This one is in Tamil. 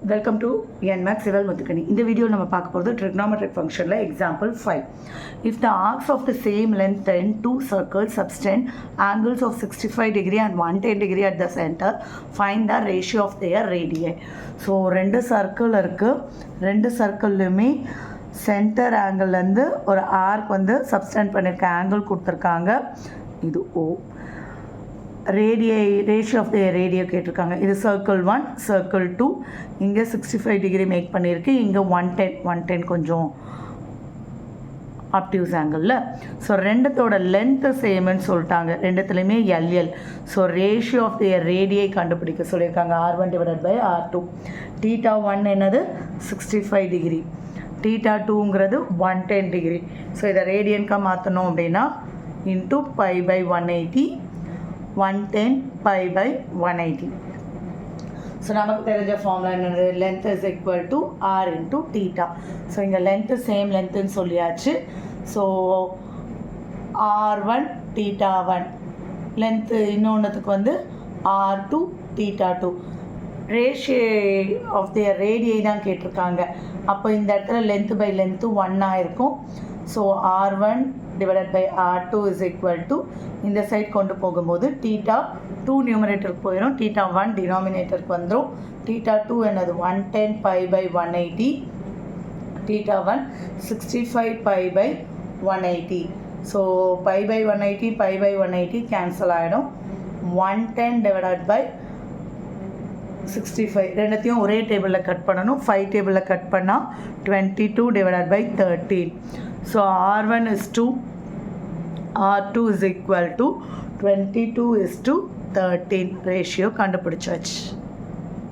Welcome to NMAX Civil Muthukani. In the video, we will talk about the trigonometric function. Example 5. If the arcs of the same length and two circles subtend angles of 65 degree and 110 degree at the center, find the ratio of their radii. So, ரெண்டு சர்க்கிள் இருக்குது. ரெண்டு சர்க்கிள்லையுமே சென்டர் ஆங்கிள்லேருந்து ஒரு ஆர்க் வந்து சப்ஸ்டெண்ட் பண்ணியிருக்க ஆங்கிள் கொடுத்துருக்காங்க. இது O. Ratio of the radio கேட்டிருக்காங்க. இது சர்க்கிள் 1, சர்க்கிள் 2. இங்கே 65 டிகிரி மேக் பண்ணியிருக்கு. இங்கே 110 கொஞ்சம் ஆப்டிவ்ஸ் ஆங்கிளில். ஸோ ரெண்டுத்தோட லென்த்து சேம்னு சொல்லிட்டாங்க. ரெண்டுத்துலேயுமே L L. So ratio of the ரேடியை கண்டுபிடிக்க சொல்லியிருக்காங்க. R1 divided by R2. Theta 1 என்னது 65 டிகிரி, தீட்டா 2ங்கிறது 110 டிகிரி. ஸோ இதை ரேடியனுக்காக மாற்றணும் அப்படின்னா into pi by 180, 110 pi by 180. So நமக்கு தெரிஞ்ச ஃபார்முலா என்னது? Length is equal to r into theta. So இங்கே லென்த்து சேம் லென்த்துன்னு சொல்லியாச்சு. ஸோ R1 தீட்டா 1, லென்த்து இன்னொன்றுத்துக்கு வந்து R2 theta 2. Ratio of the ரேடியை தான் கேட்டிருக்காங்க. அப்போ இந்த இடத்துல லென்த்து பை லென்த்து 1 இருக்கும். So R1 divided by R2 is equal to, இந்த சைட் கொண்டு போகும்போது தீட்டா 2 நியூமரேட்டருக்கு போயிடும், தீட்டா 1 டினாமினேட்டருக்கு வந்துடும். தீட்டா 2 என்னது 110 pi by 180, theta 1 65 pi by 180. So pi by 180 pi by 180 cancel ஆகிடும். 110 டிவைடட் பை 65 ரெண்டுத்தையும் ஒரே டேபிளில் கட் பண்ணணும். 5 டேபிளில் கட் பண்ணால் 22 divided by 13. So R1 is 2, R2 is equal to 22 is to 13 ratio கண்டுபிடிச்சாச்சு.